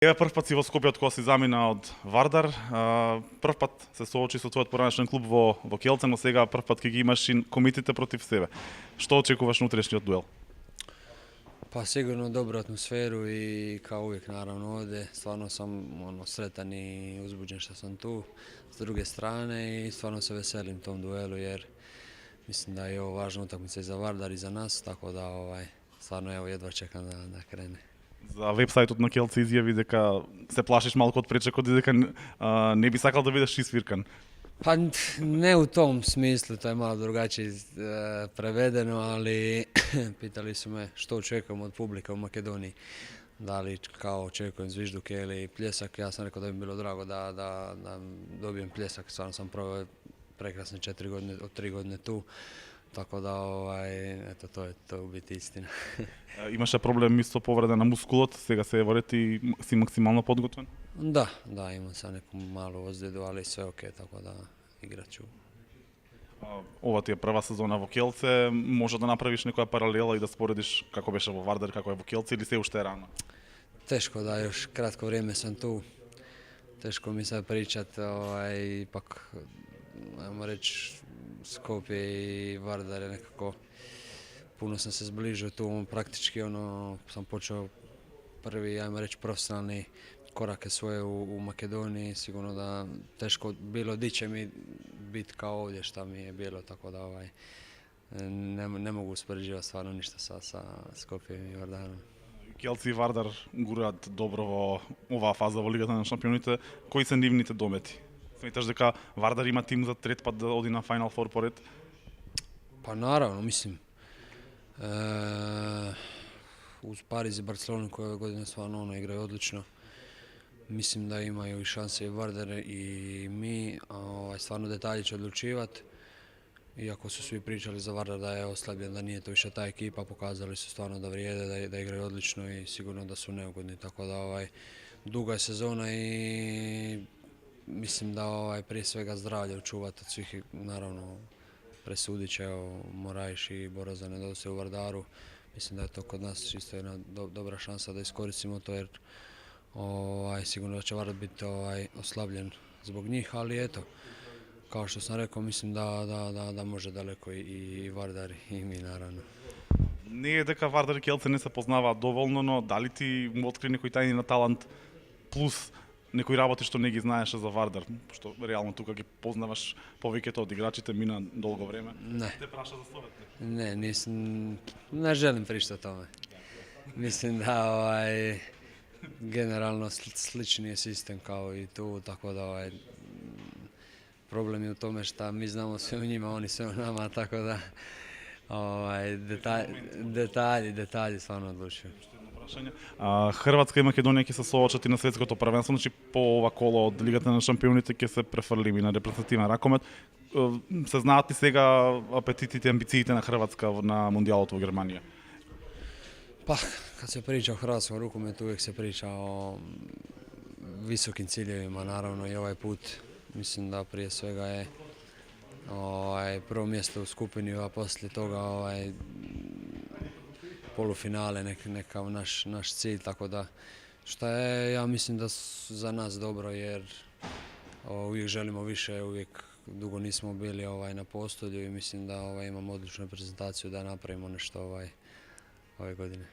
Еве прв пат си во Скопје од кога си замина од Вардар. Прв пат се соочи со твојот поранешен клуб во Келце, но сега прв пат ќе ги имаш и комитите против себе. Што очекуваш на утрешниот дуел? Pa sigurno dobru atmosferu i kao uvijek naravno ovdje. Stvarno sam sretan i uzbuđen što sam tu s druge strane i stvarno se veselim tom duelu jer mislim da je ovo važna utakmica i za Vardar i za nas, tako da stvarno evo jedva čekam da krene. За вебсајтот на Келце изјави дека се плашиш малку од пречекот и дека не би сакал да бидеш isvirkan. Pa ne u tom smislu, to je malo drugačije prevedeno, ali pitali su me što očekujem od publike u Makedoniji. Da li kao očekujem zvižduke ili pljesak, ja sam rekao da bi bilo drago da dobijem pljesak. Stvarno sam proveo prekrasne 4 godine, od 3 godine tu, tako da eto, to je u biti istina. Имаше проблем со повреда на мускулот, сега се ворет и си максимално подготвен? Da, imam sam neku malu ozljedu, ali sve ok, tako da igrat ću. Ова ти е прва сезона во Келце, може да направиш некоја паралела и да споредиш како беше во Вардар, како е во Келце или се уште е рано? Teško da još kratko vrijeme sam tu, teško mi sad pričat, ipak, ajmo reći, Skopje i Vardar je nekako, puno sam se zbližio tu, praktički sam počeo prvi, ajmo reći, profesionalni korake svoje u Makedoniji, sigurno da teško bilo di će mi biti kao ovdje šta mi je bilo, tako da ne mogu uspoređivati stvarno ništa sa Skopjem i Vardarom. Келце и Вардар гураат добро во оваа фаза во Лигата на шампионите. Кои се нивните домети? Сметаш дека Вардар има тим за трет пат да оди на Final Four поред? Pa naravno, mislim, uz Pariz i Barcelonu koje ove godine stvarno igraju odlično. Mislim da imaju i šanse i Vardar i mi, stvarno detalji će odlučivati. Iako su svi pričali za Vardar da je oslabljen, da nije to više ta ekipa, pokazali su stvarno da vrijede, da igraju odlično i sigurno da su neugodni. Tako da duga je sezona i mislim da prije svega zdravlje očuvati od svih, naravno presudit će Morajiš i Borozan nedostaje u Vardaru. Mislim da je to kod nas isto jedna dobra šansa da iskoristimo to jer sigurno da će Vardar biti oslabljen zbog njih, ali eto, kao što sam rekao, mislim da može daleko i Vardar i mi naravno. Не е дека Вардар и Келце не се познаваат доволно, но дали ти му откри некој тајни на талант плюс некои работи што не ги знаеше за Вардар, што реално тука ги познаваш повеќето од играчите, мина долго време. Ne, Те праша за совет? ne želim pričati o tome. Mislim da generalno slični je sistem kao i tu, tako da problem je u tome što mi znamo sve o njima, oni sve o nama, tako da detalji stvarno odlučuju. Хрватска и Македонија ќе се соочат и на светското првенство, значи по ова коло од Лигата на шампионите ќе се префрлими на репрезентативен ракомет. Се знаат ли сега апетитите и амбициите на Хрватска на Мондијалот во Германија? Pa, kad se priča o hrvatskom rukometu, uvijek se priča o visokim ciljevima, naravno i ovaj put mislim da prije svega je prvo mjesto u skupini, a poslije toga polufinale nekav naš cilj, tako da što je, ja mislim da za nas dobro jer uvijek želimo više, uvijek dugo nismo bili na postolju i mislim da imamo odličnu reprezentaciju da napravimo nešto ove godine.